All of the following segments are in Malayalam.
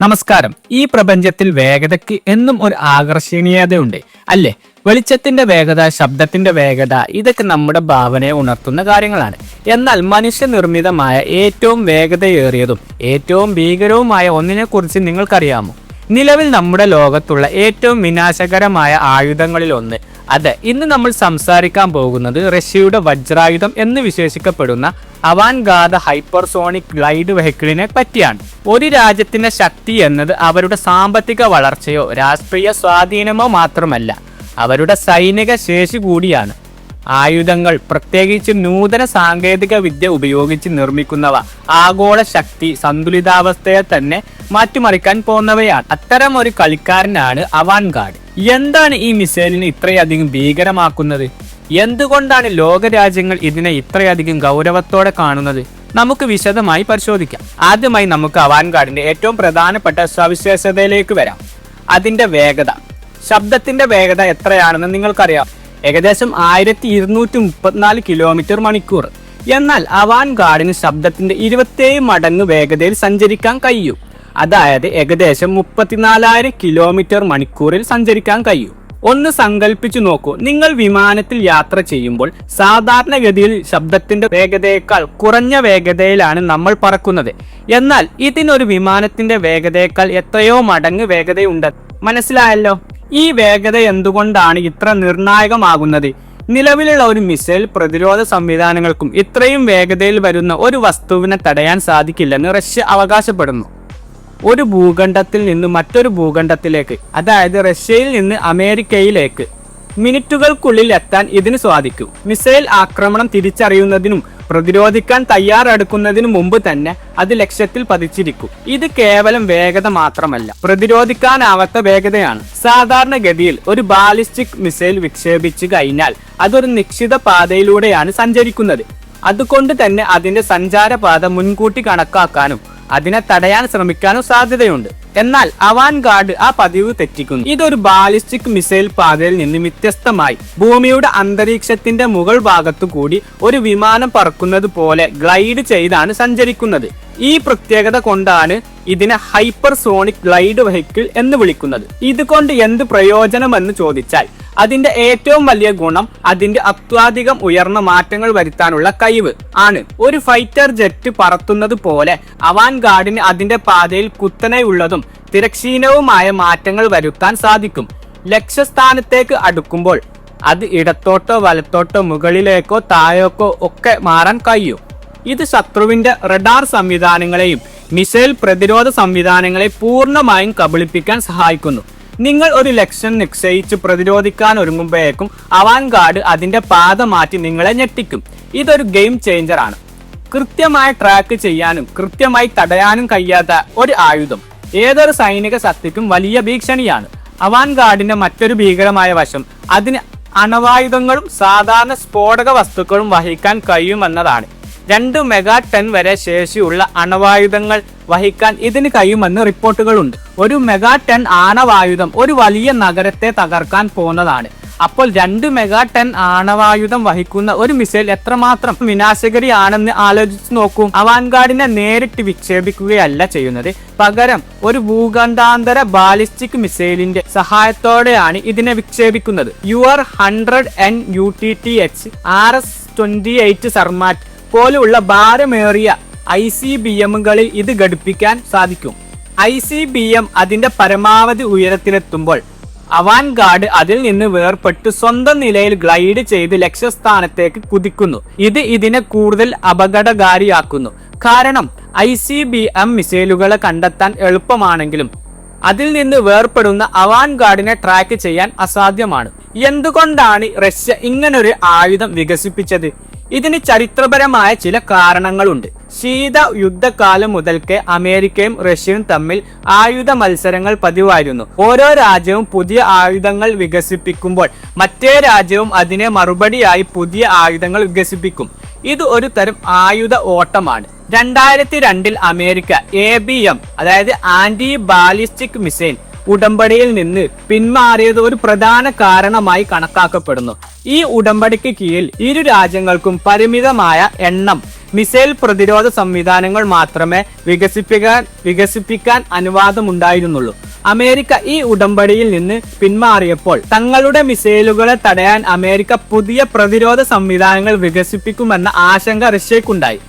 നമസ്കാരം. ഈ പ്രപഞ്ചത്തിൽ വേഗതയ്ക്ക് എന്നും ഒരു ആകർഷണീയതയുണ്ട് അല്ലേ? വെളിച്ചത്തിന്റെ വേഗത, ശബ്ദത്തിന്റെ വേഗത, ഇതൊക്കെ നമ്മുടെ ഭാവനയെ ഉണർത്തുന്ന കാര്യങ്ങളാണ്. എന്നാൽ മനുഷ്യനിർമ്മിതമായ ഏറ്റവും വേഗതയേറിയതും ഏറ്റവും ഭീകരവുമായ ഒന്നിനെ കുറിച്ച് നിങ്ങൾക്കറിയാമോ? നിലവിൽ നമ്മുടെ ലോകത്തുള്ള ഏറ്റവും വിനാശകരമായ ആയുധങ്ങളിൽ ഒന്ന്. അതെ, ഇന്ന് നമ്മൾ സംസാരിക്കാൻ പോകുന്നത് റഷ്യയുടെ വജ്രായുധം എന്ന് വിശേഷിക്കപ്പെടുന്ന അവാൻഗാർഡ് ഹൈപ്പർസോണിക് ഗ്ലൈഡ് വെഹിക്കിളിനെ പറ്റിയാണ്. ഒരു രാജ്യത്തിന്റെ ശക്തി എന്നത് അവരുടെ സാമ്പത്തിക വളർച്ചയോ രാഷ്ട്രീയ സ്വാധീനമോ മാത്രമല്ല, അവരുടെ സൈനിക ശേഷി കൂടിയാണ്. ആയുധങ്ങൾ, പ്രത്യേകിച്ച് നൂതന സാങ്കേതിക വിദ്യ ഉപയോഗിച്ച് നിർമ്മിക്കുന്നവ, ആഗോള ശക്തി സന്തുലിതാവസ്ഥയെ തന്നെ മാറ്റിമറിക്കാൻ പോകുന്നവയാണ്. അത്തരം ഒരു കളിക്കാരനാണ് അവാൻഗാർഡ്. എന്താണ് ഈ മിസൈലിനെ ഇത്രയധികം ഭീകരമാക്കുന്നത്? എന്തുകൊണ്ടാണ് ലോകരാജ്യങ്ങൾ ഇതിനെ ഇത്രയധികം ഗൗരവത്തോടെ കാണുന്നത്? നമുക്ക് വിശദമായി പരിശോധിക്കാം. ആദ്യമായി നമുക്ക് അവാൻഗാർഡിന്റെ ഏറ്റവും പ്രധാനപ്പെട്ട സവിശേഷതയിലേക്ക് വരാം. അതിന്റെ വേഗത. ശബ്ദത്തിന്റെ വേഗത എത്രയാണെന്ന് നിങ്ങൾക്കറിയാം. ഏകദേശം 1234 കിലോമീറ്റർ മണിക്കൂർ. എന്നാൽ അവാൻഗാർഡിന് ശബ്ദത്തിന്റെ 27 മടങ്ങ് വേഗതയിൽ സഞ്ചരിക്കാൻ കഴിയും. അതായത് ഏകദേശം 34,000 കിലോമീറ്റർ മണിക്കൂറിൽ സഞ്ചരിക്കാൻ കഴിയും. ഒന്ന് സങ്കല്പിച്ചു നോക്കൂ. നിങ്ങൾ വിമാനത്തിൽ യാത്ര ചെയ്യുമ്പോൾ സാധാരണഗതിയിൽ ശബ്ദത്തിന്റെ വേഗതയേക്കാൾ കുറഞ്ഞ വേഗതയിലാണ് നമ്മൾ പറക്കുന്നത്. എന്നാൽ ഇതിനൊരു വിമാനത്തിന്റെ വേഗതയേക്കാൾ എത്രയോ മടങ്ങ് വേഗതയുണ്ട്. മനസ്സിലായല്ലോ? ഈ വേഗത എന്തുകൊണ്ടാണ് ഇത്ര നിർണായകമാകുന്നത്? നിലവിലുള്ള ഒരു മിസൈൽ പ്രതിരോധ സംവിധാനങ്ങൾക്കും ഇത്രയും വേഗതയിൽ വരുന്ന ഒരു വസ്തുവിനെ തടയാൻ സാധിക്കില്ലെന്ന് റഷ്യ അവകാശപ്പെടുന്നു. ഒരു ഭൂഖണ്ഡത്തിൽ നിന്ന് മറ്റൊരു ഭൂഖണ്ഡത്തിലേക്ക്, അതായത് റഷ്യയിൽ നിന്ന് അമേരിക്കയിലേക്ക് മിനിറ്റുകൾക്കുള്ളിൽ എത്താൻ ഇതിന് സാധിക്കും. മിസൈൽ ആക്രമണം തിരിച്ചറിയുന്നതിനും പ്രതിരോധിക്കാൻ തയ്യാറെടുക്കുന്നതിനു മുമ്പ് തന്നെ അത് ലക്ഷ്യത്തിൽ പതിച്ചിരിക്കും. ഇത് കേവലം വേഗത മാത്രമല്ല, പ്രതിരോധിക്കാനാവാത്ത വേഗതയാണ്. സാധാരണഗതിയിൽ ഒരു ബാലിസ്റ്റിക് മിസൈൽ വിക്ഷേപിച്ചു കഴിഞ്ഞാൽ അതൊരു നിശ്ചിത പാതയിലൂടെയാണ് സഞ്ചരിക്കുന്നത്. അതുകൊണ്ട് തന്നെ അതിന്റെ സഞ്ചാരപാത മുൻകൂട്ടി കണക്കാക്കാനും അതിനെ തടയാൻ ശ്രമിക്കാനും സാധ്യതയുണ്ട്. എന്നാൽ അവാൻഗാർഡ് ആ പതിവ് തെറ്റിക്കുന്നു. ഇതൊരു ബാലിസ്റ്റിക് മിസൈൽ പാതയിൽ നിന്ന് വ്യത്യസ്തമായി ഭൂമിയുടെ അന്തരീക്ഷത്തിന്റെ മുകൾ ഭാഗത്തു കൂടി ഒരു വിമാനം പറക്കുന്നത് പോലെ ഗ്ലൈഡ് ചെയ്താണ് സഞ്ചരിക്കുന്നത്. ഈ പ്രത്യേകത കൊണ്ടാണ് ഇതിനെ ഹൈപ്പർസോണിക് ഗ്ലൈഡ് വെഹിക്കിൾ എന്ന് വിളിക്കുന്നത്. ഇതുകൊണ്ട് എന്ത് പ്രയോജനമെന്ന് ചോദിച്ചാൽ, അതിന്റെ ഏറ്റവും വലിയ ഗുണം അതിന്റെ അത്യാധികം ഉയർന്ന മാറ്റങ്ങൾ വരുത്താനുള്ള കഴിവ് ആണ്. ഒരു ഫൈറ്റർ ജെറ്റ് പറത്തുന്നത് പോലെ അവാൻഗാർഡിന് അതിന്റെ പാതയിൽ കുത്തനെയുള്ളതും തിരശ്ചീനവുമായ മാറ്റങ്ങൾ വരുത്താൻ സാധിക്കും. ലക്ഷ്യസ്ഥാനത്തേക്ക് അടുക്കുമ്പോൾ അത് ഇടത്തോട്ടോ വലത്തോട്ടോ മുകളിലേക്കോ താഴേക്കോ ഒക്കെ മാറാൻ കഴിയും. ഇത് ശത്രുവിന്റെ റഡാർ സംവിധാനങ്ങളെയും മിസൈൽ പ്രതിരോധ സംവിധാനങ്ങളെ പൂർണ്ണമായും കബളിപ്പിക്കാൻ സഹായിക്കുന്നു. നിങ്ങൾ ഒരു ലക്ഷ്യം നിശ്ചയിച്ച് പ്രതിരോധിക്കാൻ ഒരുങ്ങുമ്പോഴേക്കും അവാൻഗാർഡ് അതിന്റെ പാത മാറ്റി നിങ്ങളെ ഞെട്ടിക്കും. ഇതൊരു ഗെയിം ചേഞ്ചർ ആണ്. കൃത്യമായി ട്രാക്ക് ചെയ്യാനും കൃത്യമായി തടയാനും കഴിയാത്ത ഒരു ആയുധം ഏതൊരു സൈനിക ശക്തിക്കും വലിയ ഭീഷണിയാണ്. അവാൻഗാർഡിന്റെ മറ്റൊരു ഭീകരമായ വശം അതിന് അണവായുധങ്ങളും സാധാരണ സ്ഫോടക വസ്തുക്കളും വഹിക്കാൻ കഴിയുമെന്നതാണ്. 2 മെഗാടൺ വരെ ശേഷിയുള്ള അണവായുധങ്ങൾ വഹിക്കാൻ ഇതിന് കഴിയുമെന്ന് റിപ്പോർട്ടുകളുണ്ട്. ഒരു മെഗാടൺ ആണവായുധം ഒരു വലിയ നഗരത്തെ തകർക്കാൻ പോകുന്നതാണ്. അപ്പോൾ 2 മെഗാടൺ ആണവായുധം വഹിക്കുന്ന ഒരു മിസൈൽ എത്രമാത്രം വിനാശകാരിയാണെന്ന് ആലോചിച്ച് നോക്കൂ. അവാൻഗാർഡിനെ നേരിട്ട് വിക്ഷേപിക്കുകയല്ല ചെയ്യുന്നത്, പകരം ഒരു ഭൂഖണ്ഡാന്തര ബാലിസ്റ്റിക് മിസൈലിന്റെ സഹായത്തോടെയാണ് ഇതിനെ വിക്ഷേപിക്കുന്നത്. UR-100 NUTTH RS-28 സർമാറ്റ് പോലുള്ള ഭാരമേറിയ ICBM-കളിൽ ഇത് ഘടിപ്പിക്കാൻ സാധിക്കും. ICBM അതിന്റെ പരമാവധി ഉയരത്തിലെത്തുമ്പോൾ അവാൻഗാർഡ് അതിൽ നിന്ന് വേർപെട്ട് സ്വന്തം നിലയിൽ ഗ്ലൈഡ് ചെയ്ത് ലക്ഷ്യസ്ഥാനത്തേക്ക് കുതിക്കുന്നു. ഇത് ഇതിനെ കൂടുതൽ അപകടകാരിയാക്കുന്നു. കാരണം ICBM മിസൈലുകളെ കണ്ടെത്താൻ എളുപ്പമാണെങ്കിലും അതിൽ നിന്ന് വേർപെടുന്ന അവാൻഗാർഡിനെ ട്രാക്ക് ചെയ്യാൻ അസാധ്യമാണ്. എന്തുകൊണ്ടാണ് റഷ്യ ഇങ്ങനൊരു ആയുധം വികസിപ്പിച്ചത്? ഇതിന് ചരിത്രപരമായ ചില കാരണങ്ങളുണ്ട്. ശീത യുദ്ധകാലം മുതൽക്കേ അമേരിക്കയും റഷ്യയും തമ്മിൽ ആയുധ മത്സരങ്ങൾ പതിവായിരുന്നു. ഓരോ രാജ്യവും പുതിയ ആയുധങ്ങൾ വികസിപ്പിക്കുമ്പോൾ മറ്റേ രാജ്യവും അതിനെ മറുപടിയായി പുതിയ ആയുധങ്ങൾ വികസിപ്പിക്കും. ഇത് ഒരു തരം ആയുധ ഓട്ടമാണ്. 2002 അമേരിക്ക ABM, അതായത് ആന്റി ബാലിസ്റ്റിക് മിസൈൽ ഉടമ്പടിയിൽ നിന്ന് പിന്മാറിയത് ഒരു പ്രധാന കാരണമായി കണക്കാക്കപ്പെടുന്നു. ഈ ഉടമ്പടിക്ക് കീഴിൽ ഇരു രാജ്യങ്ങൾക്കും പരിമിതമായ എണ്ണം മിസൈൽ പ്രതിരോധ സംവിധാനങ്ങൾ മാത്രമേ വികസിപ്പിക്കാൻ അനുവാദമുണ്ടായിരുന്നുള്ളൂ. അമേരിക്ക ഈ ഉടമ്പടിയിൽ നിന്ന് പിന്മാറിയപ്പോൾ തങ്ങളുടെ മിസൈലുകളെ തടയാൻ അമേരിക്ക പുതിയ പ്രതിരോധ സംവിധാനങ്ങൾ വികസിപ്പിക്കുമെന്ന ആശങ്ക റഷ്യക്കുണ്ടായി.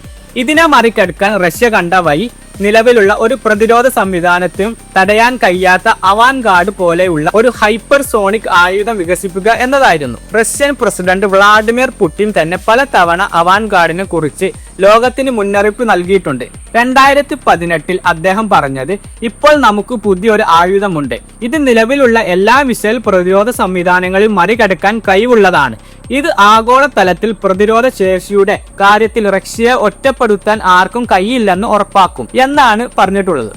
ഇതിനെ മറികടക്കാൻ റഷ്യ കണ്ട വഴി നിലവിലുള്ള ഒരു പ്രതിരോധ സംവിധാനത്തിനും തടയാൻ കഴിയാത്ത അവാൻഗാർഡ് പോലെയുള്ള ഒരു ഹൈപ്പർസോണിക് ആയുധം വികസിപ്പിക്കുക എന്നതായിരുന്നു. റഷ്യൻ പ്രസിഡന്റ് വ്ളാഡിമിർ പുടിൻ തന്നെ പലതവണ അവാൻഗാർഡിനെ കുറിച്ച് ലോകത്തിന് മുന്നറിയിപ്പ് നൽകിയിട്ടുണ്ട്. 2018 അദ്ദേഹം പറഞ്ഞത്, ഇപ്പോൾ നമുക്ക് പുതിയൊരു ആയുധമുണ്ട്. ഇത് നിലവിലുള്ള എല്ലാ മിസൈൽ പ്രതിരോധ സംവിധാനങ്ങളെയും മറികടക്കാൻ കഴിവുള്ളതാണ്. ഇത് ആഗോളതലത്തിൽ പ്രതിരോധ ശേഷിയുടെ കാര്യത്തിൽ റഷ്യയെ ഒറ്റപ്പെടുത്താൻ ആർക്കും കഴിയില്ലെന്ന് ഉറപ്പാക്കും എന്നാണ് പറഞ്ഞിട്ടുള്ളത്.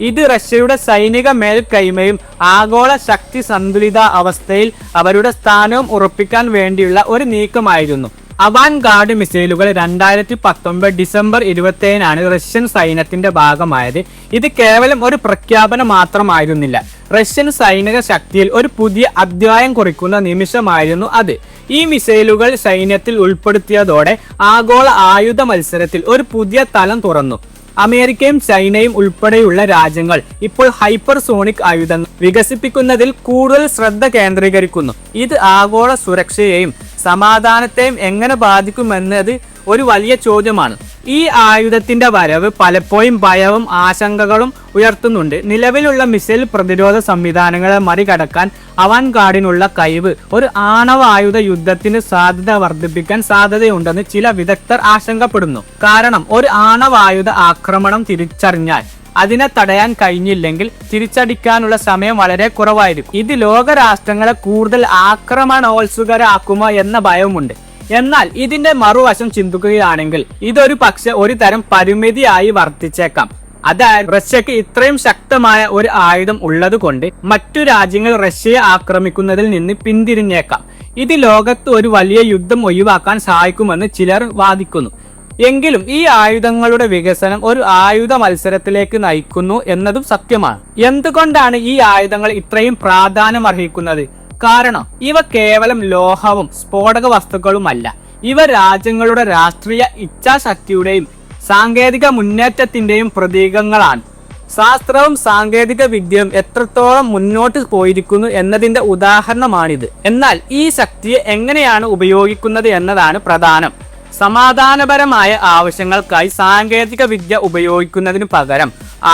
ഇത് റഷ്യയുടെ സൈനിക മേൽക്കൈമയും ആഗോള ശക്തി സന്തുലിത അവസ്ഥയിൽ അവരുടെ സ്ഥാനവും ഉറപ്പിക്കാൻ വേണ്ടിയുള്ള ഒരു നീക്കമായിരുന്നു. അവാൻഗാർഡ് മിസൈലുകൾ 2019 ഡിസംബർ 27 റഷ്യൻ സൈന്യത്തിന്റെ ഭാഗമായത്. ഇത് കേവലം ഒരു പ്രഖ്യാപനം മാത്രമായിരുന്നില്ല, റഷ്യൻ സൈനിക ശക്തിയിൽ ഒരു പുതിയ അധ്യായം കുറിക്കുന്ന നിമിഷമായിരുന്നു അത്. ഈ മിസൈലുകൾ സൈന്യത്തിൽ ഉൾപ്പെടുത്തിയതോടെ ആഗോള ആയുധ മത്സരത്തിൽ ഒരു പുതിയ തലം തുറന്നു. അമേരിക്കയും ചൈനയും ഉൾപ്പെടെയുള്ള രാജ്യങ്ങൾ ഇപ്പോൾ ഹൈപ്പർസോണിക് ആയുധങ്ങൾ വികസിപ്പിക്കുന്നതിൽ കൂടുതൽ ശ്രദ്ധ കേന്ദ്രീകരിക്കുന്നു. ഇത് ആഗോള സുരക്ഷയെയും സമാധാനത്തെയും എങ്ങനെ ബാധിക്കുമെന്നത് ഒരു വലിയ ചോദ്യമാണ്. ഈ ആയുധത്തിന്റെ വരവ് പലപ്പോഴും ഭയവും ആശങ്കകളും ഉയർത്തുന്നുണ്ട്. നിലവിലുള്ള മിസൈൽ പ്രതിരോധ സംവിധാനങ്ങളെ മറികടക്കാൻ അവാൻഗാർഡിനുള്ള കഴിവ് ഒരു ആണവ ആയുധ യുദ്ധത്തിന് സാധ്യത വർദ്ധിപ്പിക്കാൻ സാധ്യതയുണ്ടെന്ന് ചില വിദഗ്ധർ ആശങ്കപ്പെടുന്നു. കാരണം ഒരു ആണവായുധ ആക്രമണം തിരിച്ചറിഞ്ഞാൽ അതിനെ തടയാൻ കഴിഞ്ഞില്ലെങ്കിൽ തിരിച്ചടിക്കാനുള്ള സമയം വളരെ കുറവായിരിക്കും. ഇത് ലോകരാഷ്ട്രങ്ങളെ കൂടുതൽ ആക്രമണോത്സുകരാക്കുമോ എന്ന ഭയവുമുണ്ട്. എന്നാൽ ഇതിന്റെ മറുവശം ചിന്തിക്കുകയാണെങ്കിൽ ഇതൊരു പക്ഷെ ഒരു തരം പരിമിതിയായി വർത്തിച്ചേക്കാം. അതായത് റഷ്യക്ക് ഇത്രയും ശക്തമായ ഒരു ആയുധം ഉള്ളത് കൊണ്ട് മറ്റു രാജ്യങ്ങൾ റഷ്യയെ ആക്രമിക്കുന്നതിൽ നിന്ന് പിന്തിരിഞ്ഞേക്കാം. ഇത് ലോകത്ത് ഒരു വലിയ യുദ്ധം ഒഴിവാക്കാൻ സഹായിക്കുമെന്ന് ചിലർ വാദിക്കുന്നു. എങ്കിലും ഈ ആയുധങ്ങളുടെ വികസനം ഒരു ആയുധ മത്സരത്തിലേക്ക് നയിക്കുന്നു എന്നതും സത്യമാണ്. എന്തുകൊണ്ടാണ് ഈ ആയുധങ്ങൾ ഇത്രയും പ്രാധാന്യം അർഹിക്കുന്നത്? കാരണം ഇവ കേവലം ലോഹവും സ്ഫോടക വസ്തുക്കളുമല്ല. ഇവ രാജ്യങ്ങളുടെ രാഷ്ട്രീയ ഇച്ഛാശക്തിയുടെയും സാങ്കേതിക മുന്നേറ്റത്തിന്റെയും പ്രതീകങ്ങളാണ്. ശാസ്ത്രവും സാങ്കേതിക വിദ്യയും എത്രത്തോളം മുന്നോട്ട് പോയിരിക്കുന്നു എന്നതിന്റെ ഉദാഹരണമാണിത്. എന്നാൽ ഈ ശക്തിയെ എങ്ങനെയാണ് ഉപയോഗിക്കുന്നത് എന്നതാണ് പ്രധാനം. സമാധാനപരമായ ആവശ്യങ്ങൾക്കായി സാങ്കേതിക വിദ്യ ഉപയോഗിക്കുന്നതിനു പകരം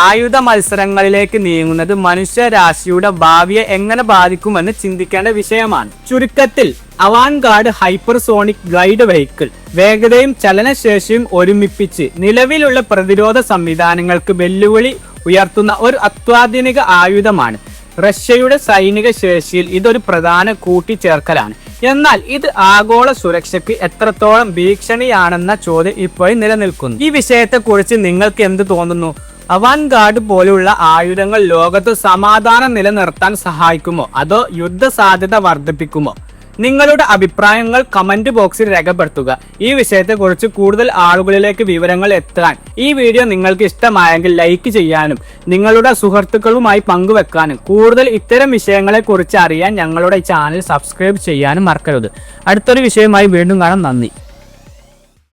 ആയുധ മത്സരങ്ങളിലേക്ക് നീങ്ങുന്നത് മനുഷ്യരാശിയുടെ ഭാവിയെ എങ്ങനെ ബാധിക്കുമെന്ന് ചിന്തിക്കേണ്ട വിഷയമാണ്. ചുരുക്കത്തിൽ അവാൻഗാർഡ് ഹൈപ്പർസോണിക് ഗൈഡ് വെഹിക്കിൾ വേഗതയും ചലനശേഷിയും ഒരുമിപ്പിച്ച് നിലവിലുള്ള പ്രതിരോധ സംവിധാനങ്ങൾക്ക് വെല്ലുവിളി ഉയർത്തുന്ന ഒരു അത്യാധുനിക ആയുധമാണ്. റഷ്യയുടെ സൈനിക ശേഷിയിൽ ഇതൊരു പ്രധാന കൂട്ടിച്ചേർക്കലാണ്. എന്നാൽ ഇത് ആഗോള സുരക്ഷയ്ക്ക് എത്രത്തോളം ഭീഷണിയാണെന്ന ചോദ്യം ഇപ്പോഴും നിലനിൽക്കുന്നു. ഈ വിഷയത്തെക്കുറിച്ച് നിങ്ങൾക്ക് എന്ത് തോന്നുന്നു? അവാൻഗാർഡ് പോലുള്ള ആയുധങ്ങൾ ലോകത്ത് സമാധാനം നിലനിർത്താൻ സഹായിക്കുമോ അതോ യുദ്ധ സാധ്യത വർദ്ധിപ്പിക്കുമോ? നിങ്ങളുടെ അഭിപ്രായങ്ങൾ കമന്റ് ബോക്സിൽ രേഖപ്പെടുത്തുക. ഈ വിഷയത്തെക്കുറിച്ച് കൂടുതൽ ആളുകളിലേക്ക് വിവരങ്ങൾ എത്താൻ ഈ വീഡിയോ നിങ്ങൾക്ക് ഇഷ്ടമായെങ്കിൽ ലൈക്ക് ചെയ്യാനും നിങ്ങളുടെ സുഹൃത്തുക്കളുമായി പങ്കുവെക്കാനും കൂടുതൽ ഇത്തരം വിഷയങ്ങളെക്കുറിച്ച് അറിയാൻ ഞങ്ങളുടെ ചാനൽ സബ്സ്ക്രൈബ് ചെയ്യാനും മറക്കരുത്. അടുത്തൊരു വിഷയമായി വീണ്ടും കാണാം. നന്ദി.